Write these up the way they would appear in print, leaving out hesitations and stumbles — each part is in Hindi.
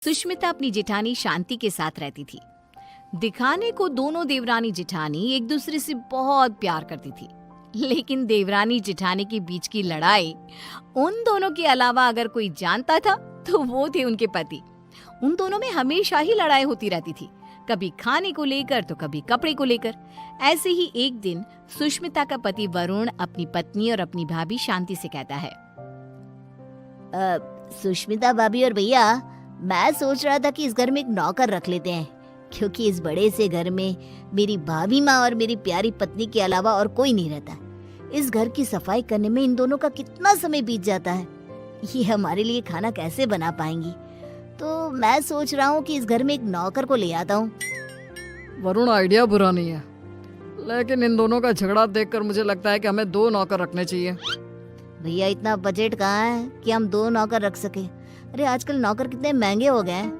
सुष्मिता अपनी जेठानी शांति के साथ रहती थी। दिखाने को दोनों देवरानी जेठानी एक दूसरे से बहुत प्यार करती थी, लेकिन देवरानी जेठानी के बीच की लड़ाई उन दोनों के अलावा अगर कोई जानता था तो वो थे उनके पति। उन दोनों में हमेशा ही लड़ाई होती रहती थी, कभी खाने को लेकर तो कभी कपड़े को लेकर। ऐसे ही एक दिन सुष्मिता का पति वरुण अपनी पत्नी और अपनी भाभी शांति से कहता है, सुष्मिता भाभी और भैया, मैं सोच रहा था कि इस घर में एक नौकर रख लेते हैं, क्योंकि इस बड़े से घर में मेरी भाभी माँ और मेरी प्यारी पत्नी के अलावा और कोई नहीं रहता। इस घर की सफाई करने में इन दोनों का कितना समय बीत जाता है, ये हमारे लिए खाना कैसे बना पाएंगी। तो मैं सोच रहा हूँ कि इस घर में एक नौकर को ले आता हूँ। वरुण, आइडिया बुरा नहीं है, लेकिन इन दोनों का झगड़ा देखकर मुझे लगता है कि हमें 2 नौकर रखने चाहिए। भैया, इतना बजट कहाँ है कि हम 2 नौकर रख सके। अरे आजकल नौकर कितने महंगे हो गए हैं।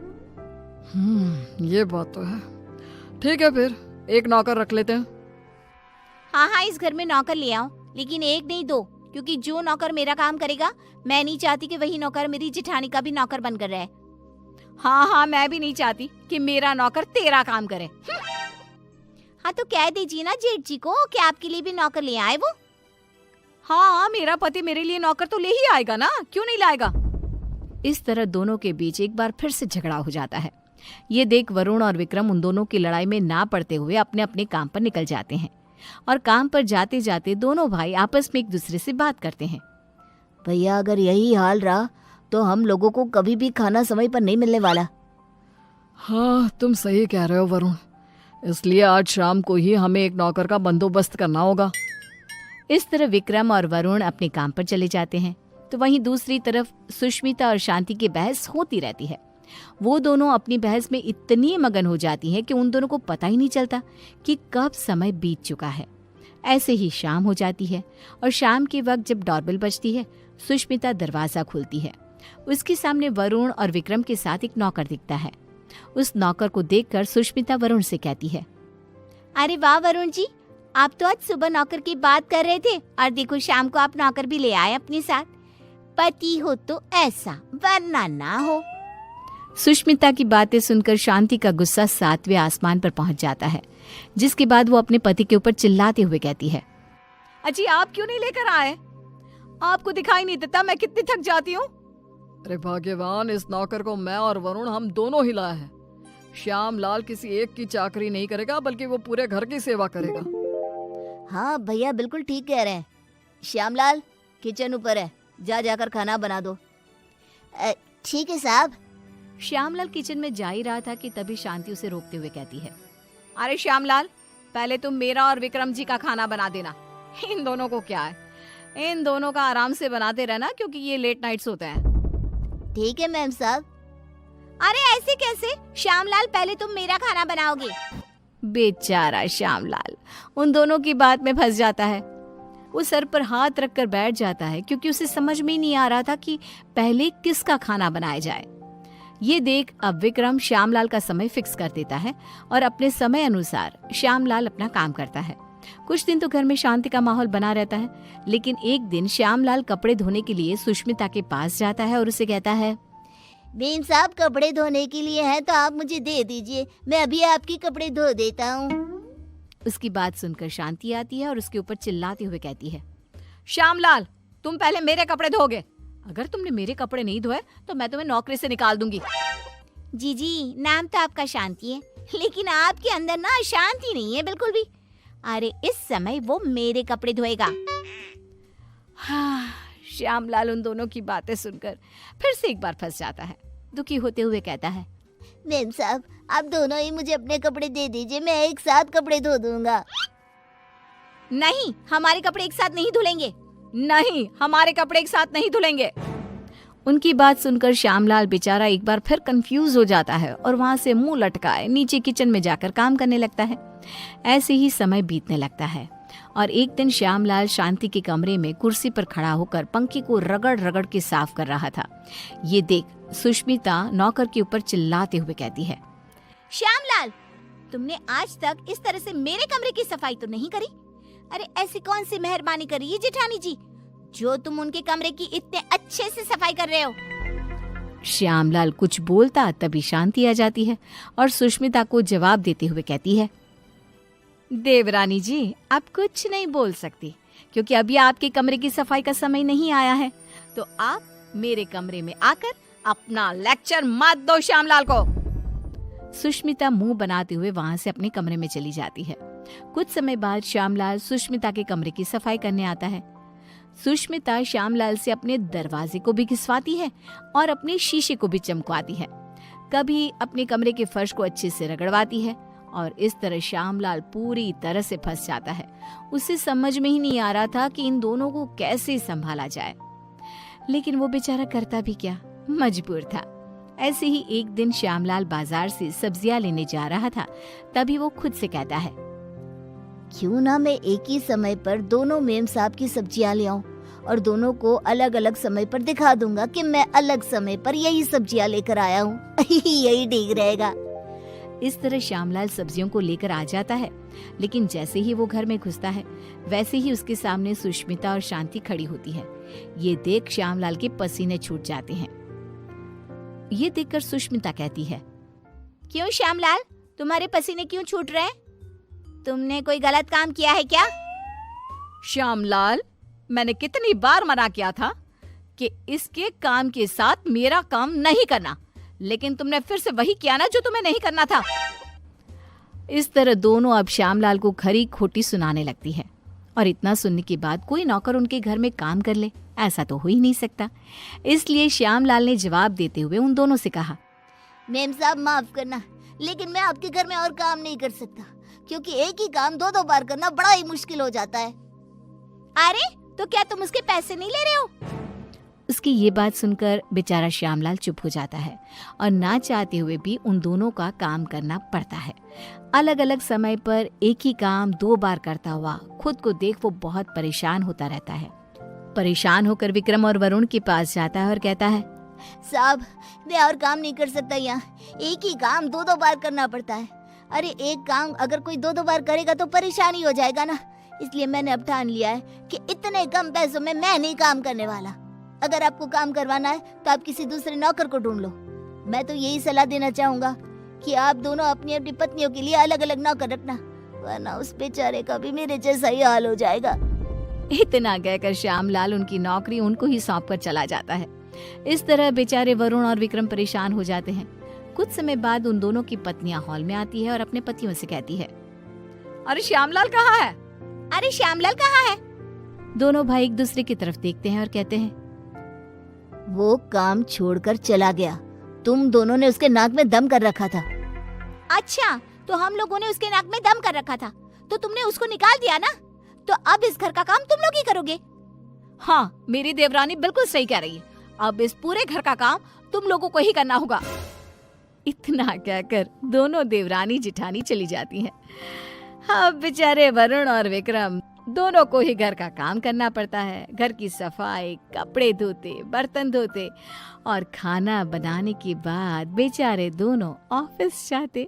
ये बात तो है। ठीक है, फिर 1 नौकर रख लेते हैं। हाँ, इस घर में नौकर ले आओ, लेकिन 1 नहीं 2, क्योंकि जो नौकर मेरा काम करेगा, मैं नहीं चाहती कि वही नौकर मेरी जेठानी का भी नौकर बनकर रहे। हाँ, मैं भी नहीं चाहती कि मेरा नौकर तेरा काम करे। हाँ, तो कह दीजिए ना जेठ जी को कि आपके लिए भी नौकर ले आए वो। हाँ, मेरा पति मेरे लिए नौकर तो ले ही आएगा ना, क्यों नहीं लाएगा। इस तरह दोनों के बीच एक बार फिर से झगड़ा हो जाता है। ये देख वरुण और विक्रम उन दोनों की लड़ाई में ना पड़ते हुए अपने अपने काम पर निकल जाते हैं, और काम पर जाते जाते दोनों भाई आपस में एक दूसरे से बात करते हैं। भैया, अगर यही हाल रहा तो हम लोगों को कभी भी खाना समय पर नहीं मिलने वाला। हाँ, तुम सही कह रहे हो वरुण, इसलिए आज शाम को ही हमें एक नौकर का बंदोबस्त करना होगा। इस तरह विक्रम और वरुण अपने काम पर चले जाते हैं, तो वहीं दूसरी तरफ सुष्मिता और शांति की बहस होती रहती है। वो दोनों अपनी बहस में इतनी मगन हो जाती हैं कि उन दोनों को पता ही नहीं चलता कि कब समय बीत चुका है। ऐसे ही शाम हो जाती है, और शाम के वक्त जब डोरबेल बजती है, सुष्मिता दरवाजा खोलती है। उसके सामने वरुण और विक्रम के साथ एक नौकर दिखता है। उस नौकर को देखकर सुष्मिता वरुण से कहती है, अरे वाह वरुण जी, आप तो आज सुबह नौकर की बात कर रहे थे, और देखो शाम को आप नौकर भी ले आए अपने साथ। पति हो तो ऐसा, वरना ना हो। सुष्मिता की बातें सुनकर शांति का गुस्सा 7वें आसमान पर पहुंच जाता है, जिसके बाद वो अपने पति के ऊपर चिल्लाते हुए कहती है, अजी आप क्यों नहीं लेकर आए? आपको दिखाई नहीं देता मैं कितनी थक जाती हूँ। अरे भाग्यवान, इस नौकर को मैं और वरुण हम दोनों ही लाए हैं। श्याम लाल किसी एक की चाकरी नहीं करेगा, बल्कि वो पूरे घर की सेवा करेगा। हाँ भैया, बिल्कुल ठीक कह रहे हैं। श्यामलाल, किचन ऊपर है, जाकर खाना बना दो। ठीक है साहब। श्यामलाल किचन में जा ही रहा था कि तभी शांति उसे रोकते हुए कहती है, अरे श्यामलाल, पहले तुम मेरा और विक्रम जी का खाना बना देना। इन दोनों को क्या है, इन दोनों का आराम से बनाते रहना, क्योंकि ये लेट नाइट्स होते हैं। ठीक है मैम साहब। अरे ऐसे कैसे? श्यामलाल, पहले तुम मेरा खाना बनाओगे। बेचारा श्यामलाल उन दोनों की बात में फंस जाता है। वो सर पर हाथ रखकर बैठ जाता है, क्योंकि उसे समझ में ही नहीं आ रहा था कि पहले किसका खाना बनाया जाए। ये देख अब विक्रम श्यामलाल का समय फिक्स कर देता है, और अपने समय अनुसार श्यामलाल अपना काम करता है। कुछ दिन तो घर में शांति का माहौल बना रहता है, लेकिन एक दिन श्यामलाल कपड़े धोने के लिए सुष्मिता के पास जाता है और उसे कहता है, बीम साहब, कपड़े धोने के लिए है तो आप मुझे दे दीजिए, मैं अभी आपके कपड़े धो देता हूँ। उसकी बात सुनकर शांति आती है और उसके ऊपर चिल्लाते हुए कहती है, श्यामलाल, तुम पहले मेरे कपड़े धोगे। अगर तुमने मेरे कपड़े नहीं धोए तो मैं तुम्हें नौकरी से निकाल दूंगी। जी, नाम तो आपका शांति है, लेकिन आपके अंदर ना शांति नहीं है बिल्कुल भी। अरे इस समय वो मेरे कपड़े धोएगा। हाँ, श्यामलाल उन दोनों की बातें सुनकर फिर से एक बार फंस जाता है। दुखी होते हुए कहता है, मैम साहब, आप दोनों ही मुझे अपने कपड़े दे दीजिए, मैं एक साथ कपड़े धो दूंगा। नहीं, हमारे कपड़े एक साथ नहीं धुलेंगे। नहीं, हमारे कपड़े एक साथ नहीं धुलेंगे। उनकी बात सुनकर श्यामलाल बेचारा एक बार फिर कंफ्यूज हो जाता है, और वहां से मुंह लटकाए नीचे किचन में जाकर काम करने लगता है। ऐसे ही समय बीतने लगता है, और एक दिन श्यामलाल शांति के कमरे में कुर्सी पर खड़ा होकर पंखे को रगड़ रगड़ के साफ कर रहा था। ये देख सुष्मिता नौकर के ऊपर चिल्लाते हुए कहती है, श्यामलाल, तुमने आज तक इस तरह से मेरे कमरे की सफाई तो नहीं करी। अरे ऐसी कौन सी मेहरबानी करी है जेठानी जी, जो तुम उनके कमरे की इतने अच्छे से सफाई कर रहे हो। श्यामलाल कुछ बोलता तभी शांति आ जाती है और सुष्मिता को जवाब देते हुए कहती है, देवरानी जी, आप कुछ नहीं बोल सकती क्योंकि अभी आपके कमरे की सफाई का समय नहीं आया है, तो आप मेरे कमरे में आकर अपना लेक्चर मत दो श्यामलाल को। सुष्मिता मुंह बनाते हुए वहां से अपने कमरे में चली जाती है। कुछ समय बाद श्यामलाल सुष्मिता के कमरे की सफाई करने आता है। सुष्मिता श्यामलाल से अपने दरवाजे को भी घिसवाती है और अपने शीशे को भी चमकवाती है। कभी अपने कमरे के फर्श को अच्छे से रगड़वाती है और इस तरह श्यामलाल पूरी तरह से फंस जाता है। उसे समझ में ही नहीं आ रहा था कि इन दोनों को कैसे संभाला जाए, लेकिन वो बेचारा करता भी क्या, मजबूर था। ऐसे ही एक दिन श्यामलाल बाजार से सब्जियां लेने जा रहा था, तभी वो खुद से कहता है, क्यों ना मैं एक ही समय पर दोनों मेम साहब की सब्जियां ले आऊं और दोनों को अलग अलग समय पर दिखा दूंगा कि मैं अलग समय पर यही सब्जियां लेकर आया हूँ। यही ठीक रहेगा। इस तरह श्यामलाल सब्जियों को लेकर आ जाता है, लेकिन जैसे ही वो घर में घुसता है वैसे ही उसके सामने सुष्मिता और शांति खड़ी होती है। ये देख श्यामलाल के पसीने छूट जाते हैं। ये देखकर सुष्मिता कहती है, क्यों श्यामलाल, तुम्हारे पसीने क्यों छूट रहे हैं? तुमने कोई गलत काम किया है क्या? श्यामलाल, मैंने कितनी बार मना किया था कि इसके काम के साथ मेरा काम नहीं करना, लेकिन तुमने फिर से वही किया ना जो तुम्हें नहीं करना था। इस तरह दोनों अब श्यामलाल को खरी खोटी सुनाने लगती है और इतना सुनने के बाद कोई नौकर उनके घर में काम कर ले, ऐसा तो हो ही नहीं सकता। इसलिए श्यामलाल ने जवाब देते हुए उन दोनों से कहा, मेम साहब माफ करना, लेकिन मैं आपके घर में और काम नहीं कर सकता क्योंकि एक ही काम दो बार करना बड़ा ही मुश्किल हो जाता है। अरे तो क्या तुम उसके पैसे नहीं ले रहे हो? उसकी ये बात सुनकर बेचारा श्यामलाल चुप हो जाता है और ना चाहते हुए भी उन दोनों का काम करना पड़ता है। अलग अलग समय पर एक ही काम 2 बार करता हुआ खुद को देख वो बहुत परेशान होता रहता है। परेशान होकर विक्रम और वरुण के पास जाता है और कहता है, साहब मैं और काम नहीं कर सकता, यहाँ एक ही काम 2 बार करना पड़ता है। अरे एक काम अगर कोई 2 बार करेगा तो परेशानी हो जाएगा ना, इसलिए मैंने अब ठान लिया है कि इतने कम पैसों में मैं नहीं काम करने वाला। अगर आपको काम करवाना है तो आप किसी दूसरे नौकर को ढूंढ लो। मैं तो यही सलाह देना चाहूंगा कि आप दोनों अपनी अपनी पत्नियों के लिए अलग अलग नौकर रखना, वरना उस बेचारे का भी मेरे जैसा ही हाल हो जाएगा। इतना कहकर श्यामलाल उनकी नौकरी उनको ही सौंप कर चला जाता है। इस तरह बेचारे वरुण और विक्रम परेशान हो जाते हैं। कुछ समय बाद उन दोनों की पत्नियां हॉल में आती है और अपने पतियों से कहती है, अरे श्यामलाल कहाँ है? अरे श्यामलाल कहाँ है? दोनों भाई एक दूसरे की तरफ देखते हैं और कहते हैं, वो काम छोड़कर चला गया। तुम दोनों ने उसके नाक में दम कर रखा था। अच्छा, तो हम लोगों ने उसके नाक में दम कर रखा था तो तुमने उसको निकाल दिया ना, तो अब इस घर का काम तुम लोग ही करोगे। हाँ, मेरी देवरानी बिल्कुल सही कह रही है, अब इस पूरे घर का काम तुम लोगों को ही करना होगा। इतना कहकर दोनों देवरानी जिठानी चली जाती हैं। अब बेचारे वरुण और विक्रम दोनों को ही घर का काम करना पड़ता है। घर की सफाई, कपड़े धोते, बर्तन धोते और खाना बनाने के बाद बेचारे दोनों ऑफिस जाते।